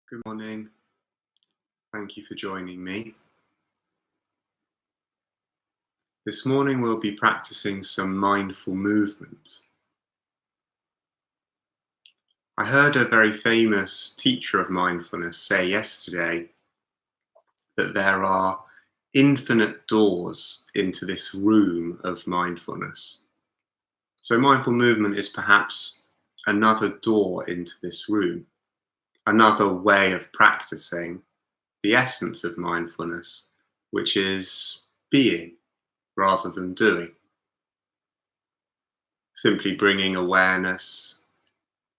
Good morning. Thank you for joining me. This morning we'll be practicing some mindful movement. I heard a very famous teacher of mindfulness say yesterday that there are infinite doors into this room of mindfulness. So mindful movement is perhaps another door into this room, another way of practicing the essence of mindfulness, which is being rather than doing. Simply bringing awareness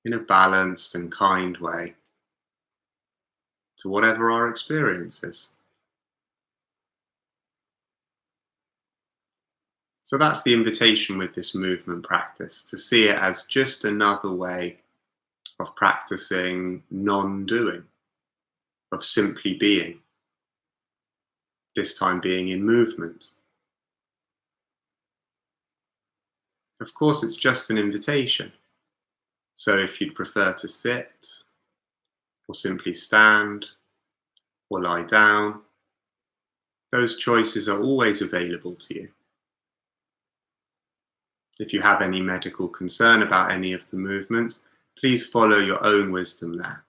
in a balanced and kind way to whatever our experience is. So that's the invitation with this movement practice, to see it as just another way of practicing non-doing, of simply being, this time being in movement. Of course, it's just an invitation. So if you'd prefer to sit, or simply stand, or lie down, those choices are always available to you. If you have any medical concern about any of the movements, please follow your own wisdom there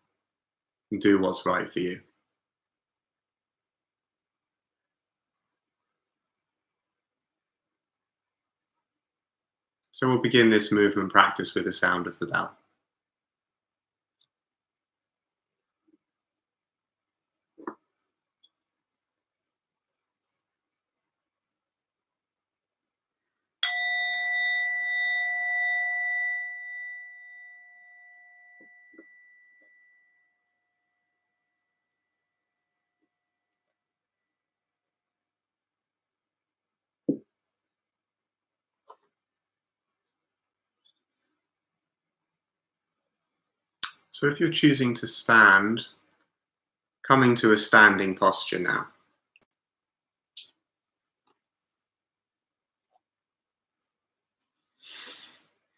and do what's right for you. So we'll begin this movement practice with the sound of the bell. So if you're choosing to stand, coming to a standing posture now.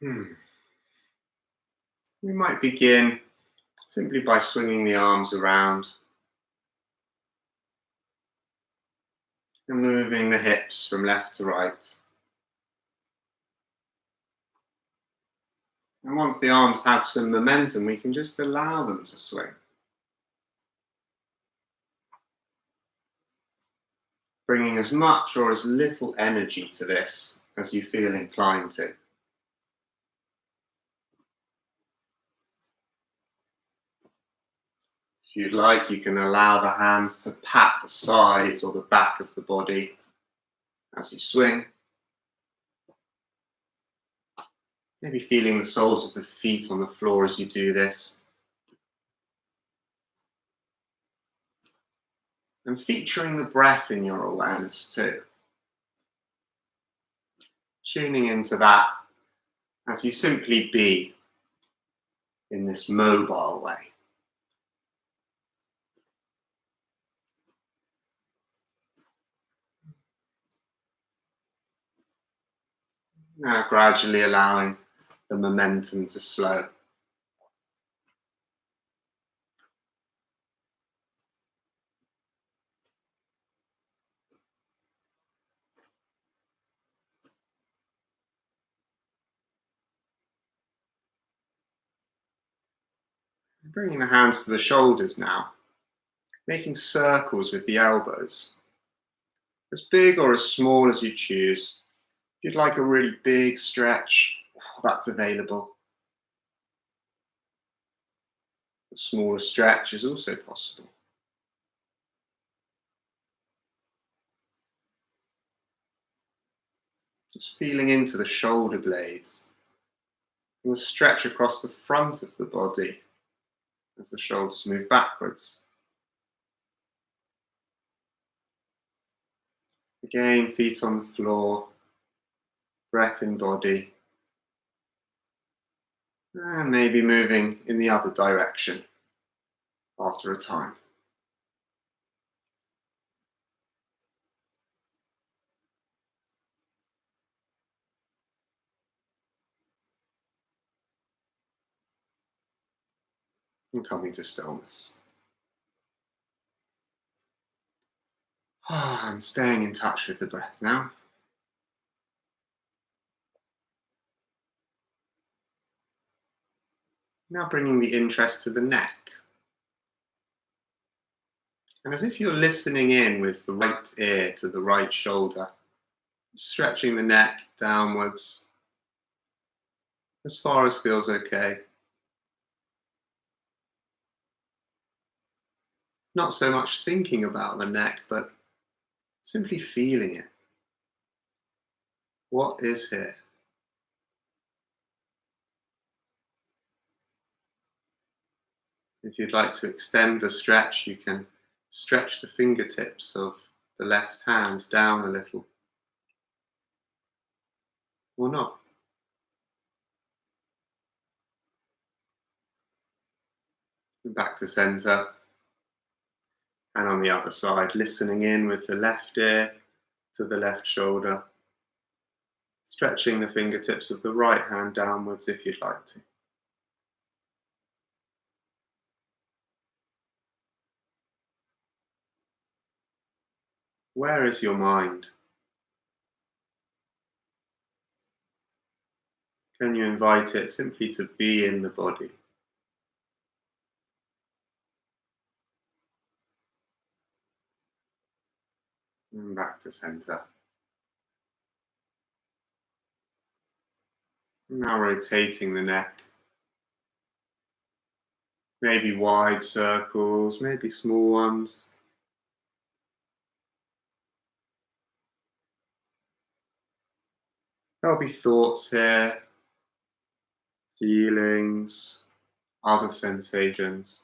We might begin simply by swinging the arms around and moving the hips from left to right. And once the arms have some momentum, we can just allow them to swing. Bringing as much or as little energy to this as you feel inclined to. If you'd like, you can allow the hands to pat the sides or the back of the body as you swing. Maybe feeling the soles of the feet on the floor as you do this. And featuring the breath in your awareness too. Tuning into that as you simply be in this mobile way. Now gradually allowing the momentum to slow. Bringing the hands to the shoulders now, making circles with the elbows, as big or as small as you choose. If you'd like a really big stretch, that's available. A smaller stretch is also possible. Just feeling into the shoulder blades and the stretch across the front of the body as the shoulders move backwards. Again, feet on the floor, breath in body, and maybe moving in the other direction after a time. And coming to stillness. And staying in touch with the breath now. Now bringing the interest to the neck. And as if you're listening in with the right ear to the right shoulder, stretching the neck downwards as far as feels okay. Not so much thinking about the neck, but simply feeling it. What is here? If you'd like to extend the stretch, you can stretch the fingertips of the left hand down a little, or not. And back to center, and on the other side, listening in with the left ear to the left shoulder, stretching the fingertips of the right hand downwards if you'd like to. Where is your mind? Can you invite it simply to be in the body? And back to center. Now rotating the neck. Maybe wide circles, maybe small ones. There'll be thoughts here, feelings, other sensations.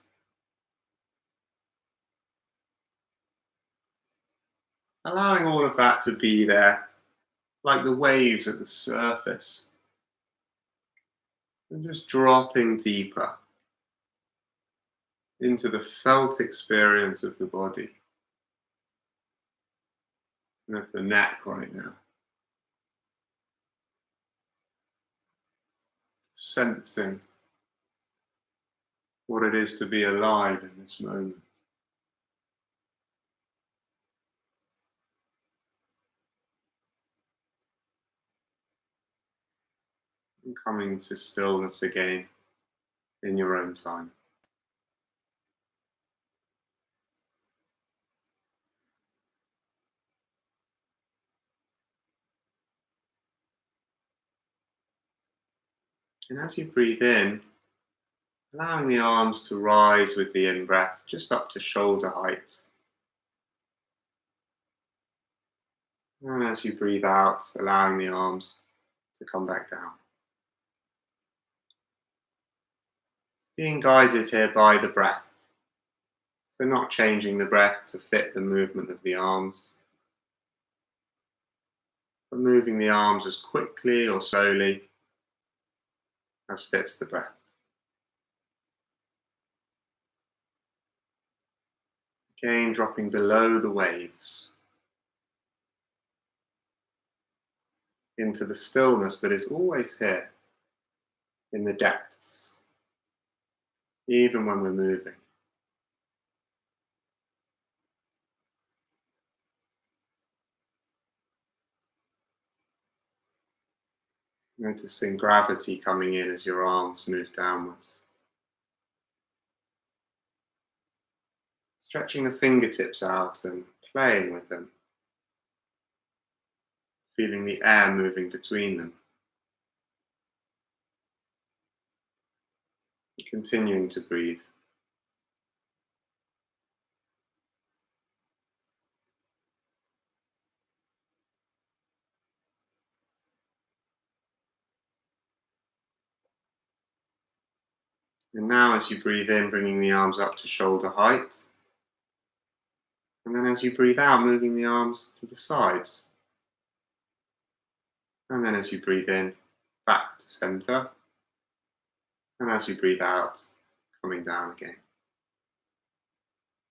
Allowing all of that to be there, like the waves at the surface, and just dropping deeper into the felt experience of the body and of the neck right now. Sensing what it is to be alive in this moment. And coming to stillness again in your own time. And as you breathe in, allowing the arms to rise with the in-breath, just up to shoulder height. And as you breathe out, allowing the arms to come back down. Being guided here by the breath. So not changing the breath to fit the movement of the arms, but moving the arms as quickly or slowly as fits the breath. Again, dropping below the waves into the stillness that is always here in the depths, even when we're moving. Noticing gravity coming in as your arms move downwards. Stretching the fingertips out and playing with them. Feeling the air moving between them. Continuing to breathe. And now as you breathe in, bringing the arms up to shoulder height. And then as you breathe out, moving the arms to the sides. And then as you breathe in, back to center. And as you breathe out, coming down again.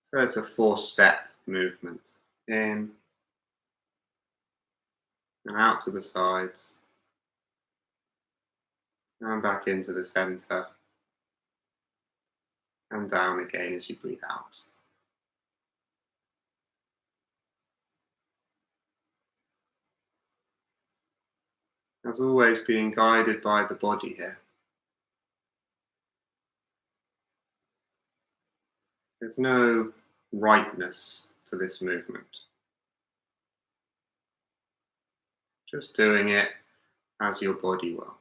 So it's a 4-step movement. In and out to the sides. And back into the center. And down again as you breathe out. As always, being guided by the body here. There's no rightness to this movement. Just doing it as your body will.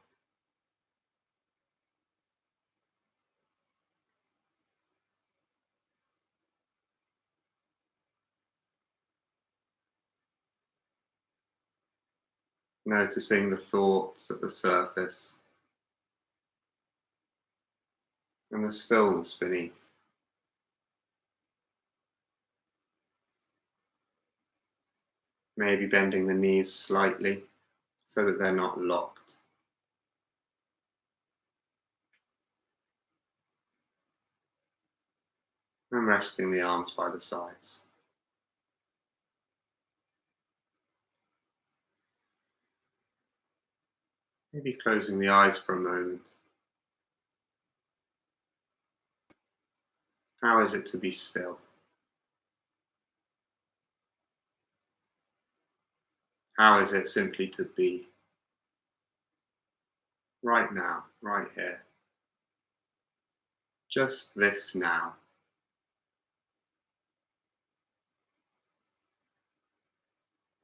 Noticing the thoughts at the surface and the stillness beneath. Maybe bending the knees slightly so that they're not locked. And resting the arms by the sides. Maybe closing the eyes for a moment. How is it to be still? How is it simply to be? Right now, right here. Just this now.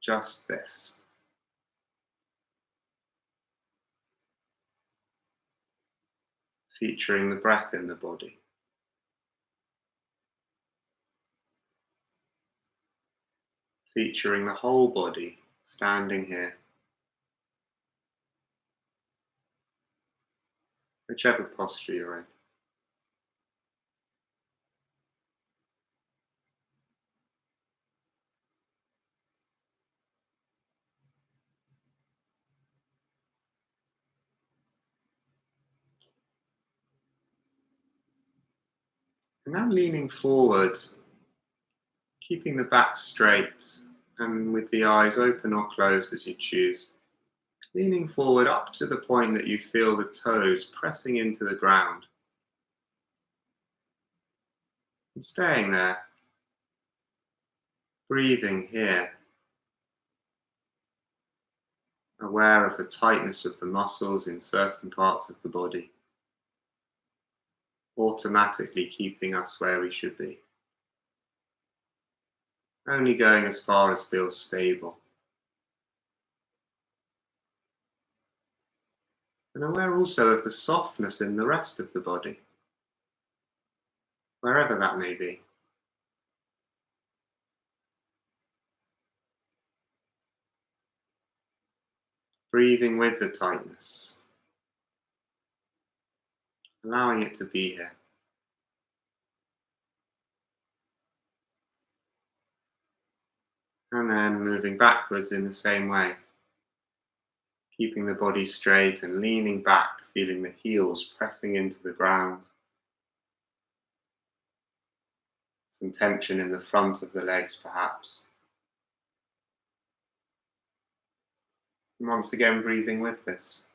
Just this. Featuring the breath in the body. Featuring the whole body standing here. Whichever posture you're in. And now leaning forward, keeping the back straight and with the eyes open or closed as you choose. Leaning forward up to the point that you feel the toes pressing into the ground. And staying there, breathing here, aware of the tightness of the muscles in certain parts of the body, automatically keeping us where we should be. Only going as far as feels stable. And aware also of the softness in the rest of the body, wherever that may be. Breathing with the tightness, allowing it to be here. And then moving backwards in the same way. Keeping the body straight and leaning back, feeling the heels pressing into the ground. Some tension in the front of the legs, perhaps. And once again, breathing with this.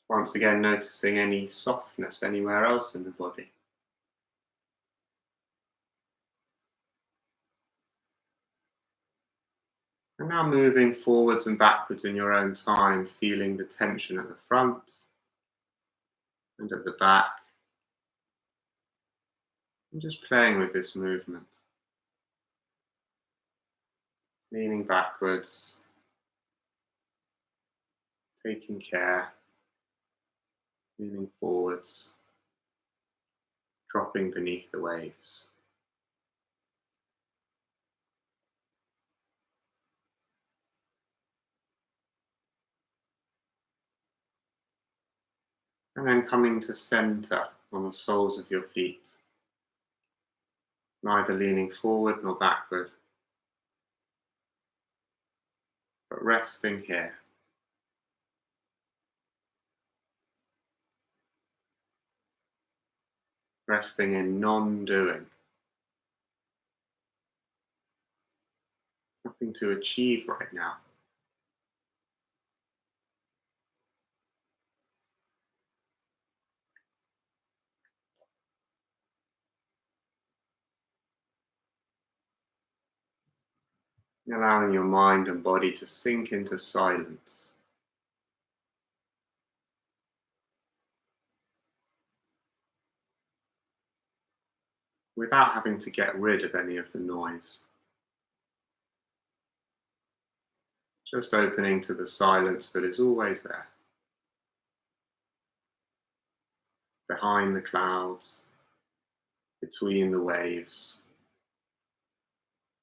Once again, noticing any softness anywhere else in the body. And now moving forwards and backwards in your own time, feeling the tension at the front and at the back. And just playing with this movement. Leaning backwards, taking care, leaning forwards, dropping beneath the waves. And then coming to center on the soles of your feet, neither leaning forward nor backward, but resting here. Resting in non-doing. Nothing to achieve right now. allowing your mind and body to sink into silence. Without having to get rid of any of the noise. Just opening to the silence that is always there, behind the clouds, between the waves,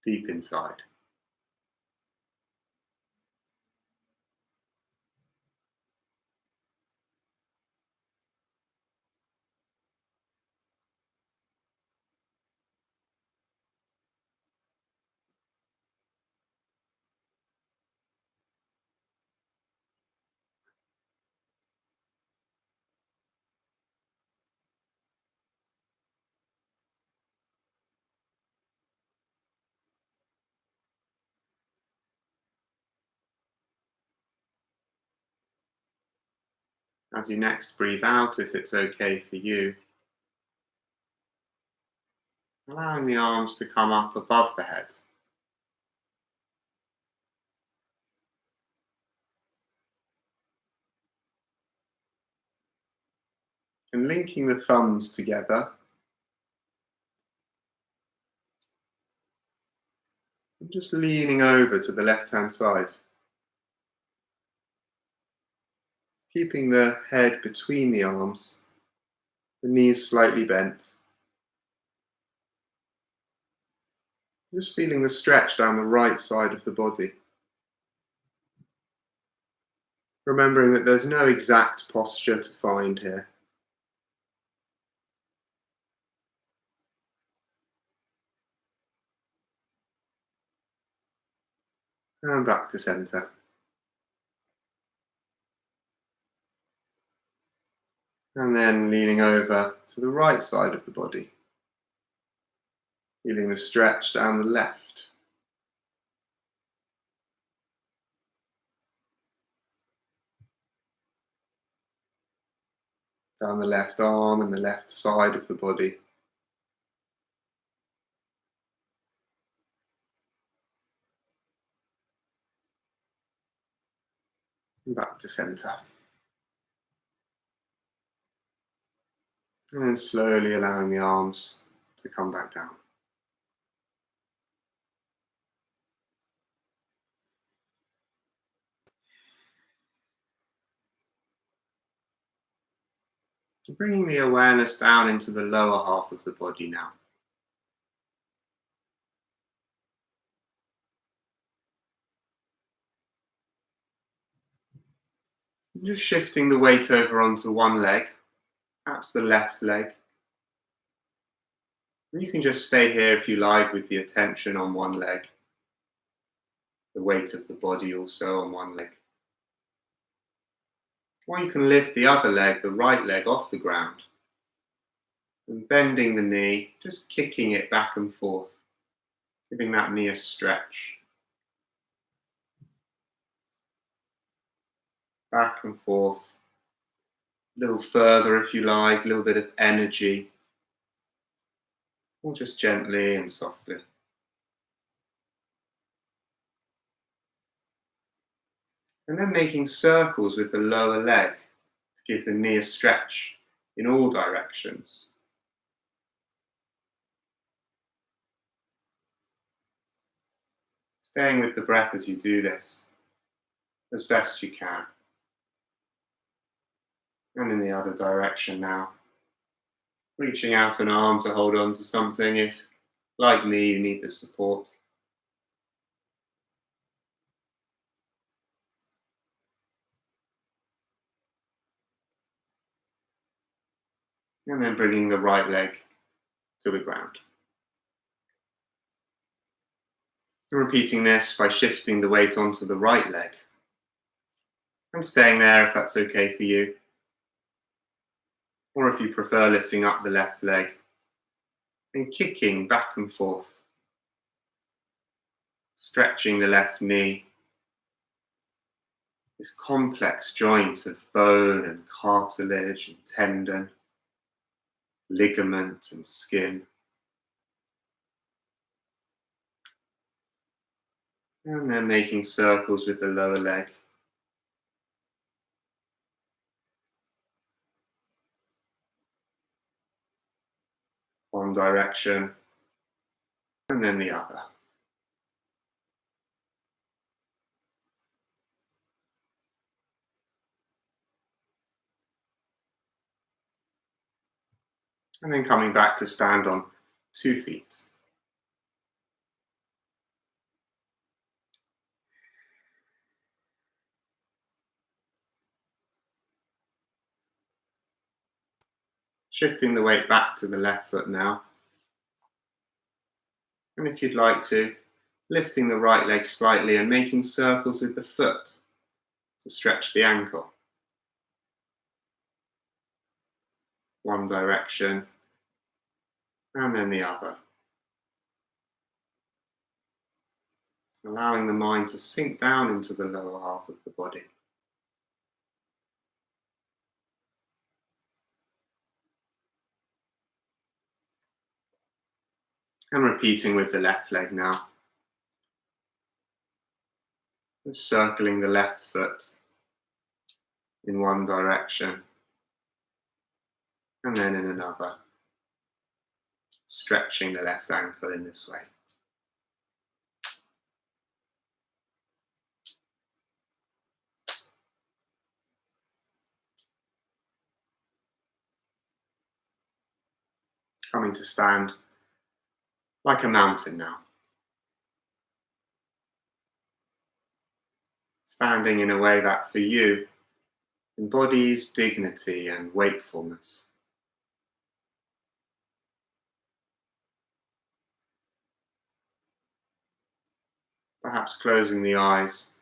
deep inside. As you next breathe out, if it's okay for you, allowing the arms to come up above the head. And linking the thumbs together. And just leaning over to the left-hand side. Keeping the head between the arms, the knees slightly bent. Just feeling the stretch down the right side of the body. Remembering that there's no exact posture to find here. And back to center. And then leaning over to the right side of the body. Feeling the stretch down the left. Down the left arm and the left side of the body. And back to center. And then slowly allowing the arms to come back down. Bringing the awareness down into the lower half of the body now. Just shifting the weight over onto one leg, perhaps the left leg. And you can just stay here if you like with the attention on one leg. The weight of the body also on one leg. Or you can lift the other leg, the right leg, off the ground. And bending the knee, just kicking it back and forth, giving that knee a stretch. Back and forth. A little further if you like, a little bit of energy. Or just gently and softly. And then making circles with the lower leg to give the knee a stretch in all directions. Staying with the breath as you do this, as best you can. And in the other direction now. Reaching out an arm to hold on to something if, like me, you need the support. And then bringing the right leg to the ground. And repeating this by shifting the weight onto the right leg. And staying there if that's okay for you. Or if you prefer, lifting up the left leg and kicking back and forth. Stretching the left knee. This complex joint of bone and cartilage and tendon, ligament and skin. And then making circles with the lower leg. One direction and then the other. And then coming back to stand on 2 feet. Shifting the weight back to the left foot now. And if you'd like to, lifting the right leg slightly and making circles with the foot to stretch the ankle. One direction and then the other. Allowing the mind to sink down into the lower half of the body. And repeating with the left leg now. Circling the left foot in one direction and then in another. Stretching the left ankle in this way. Coming to stand like a mountain now. Standing in a way that for you embodies dignity and wakefulness. Perhaps closing the eyes,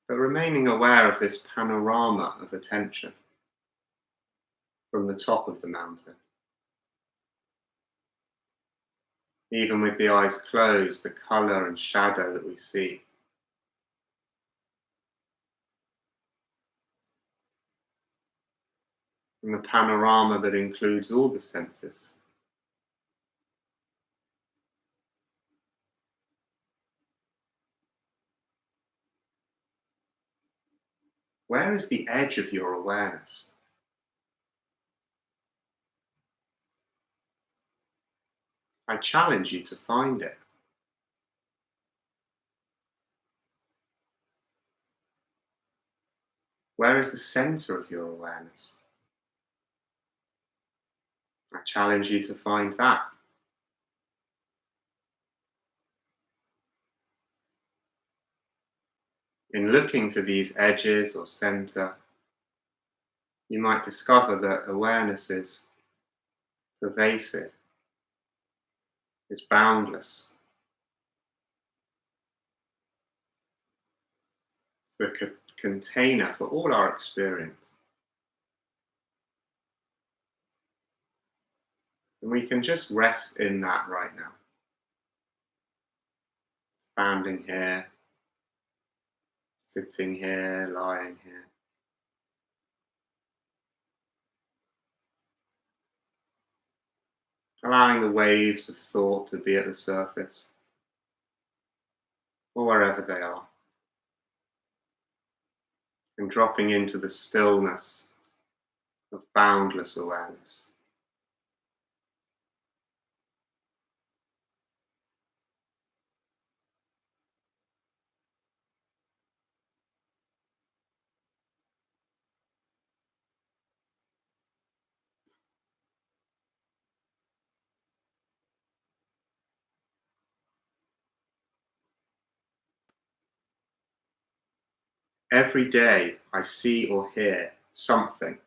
but remaining aware of this panorama of attention from the top of the mountain. Even with the eyes closed, the colour and shadow that we see. And the panorama that includes all the senses. Where is the edge of your awareness? I challenge you to find it. Where is the center of your awareness? I challenge you to find that. In looking for these edges or center, you might discover that awareness is pervasive, is boundless. It's the container for all our experience. And we can just rest in that right now. Standing here, sitting here, lying here. Allowing the waves of thought to be at the surface, or wherever they are. And dropping into the stillness of boundless awareness. Every day I see or hear something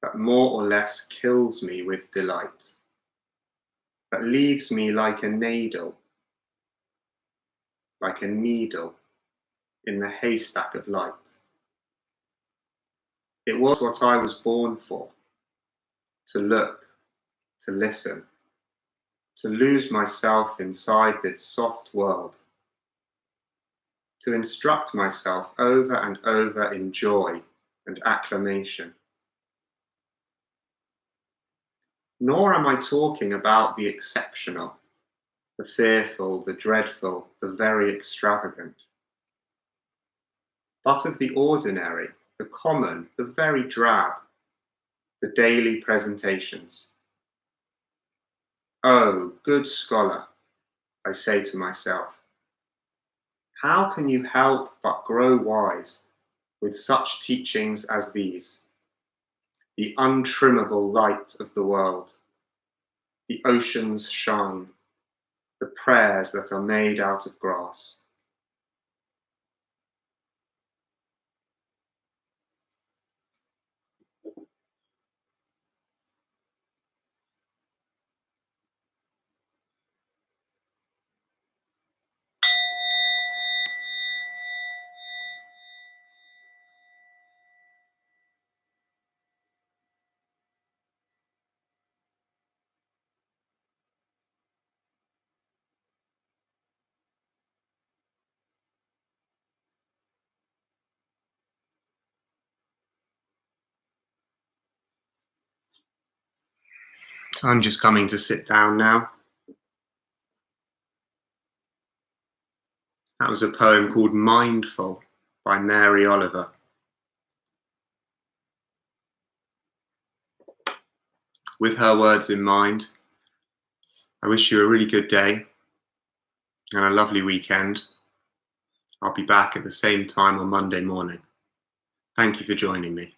that more or less kills me with delight, that leaves me like a needle in the haystack of light. It was what I was born for, to look, to listen, to lose myself inside this soft world, to instruct myself over and over in joy and acclamation. Nor am I talking about the exceptional, the fearful, the dreadful, the very extravagant, but of the ordinary, the common, the very drab, the daily presentations. Oh, good scholar, I say to myself, how can you help but grow wise with such teachings as these? The untrimmable light of the world, the ocean's shine, the prayers that are made out of grass. So I'm just coming to sit down now. That was a poem called Mindful by Mary Oliver. With her words in mind, I wish you a really good day and a lovely weekend. I'll be back at the same time on Monday morning. Thank you for joining me.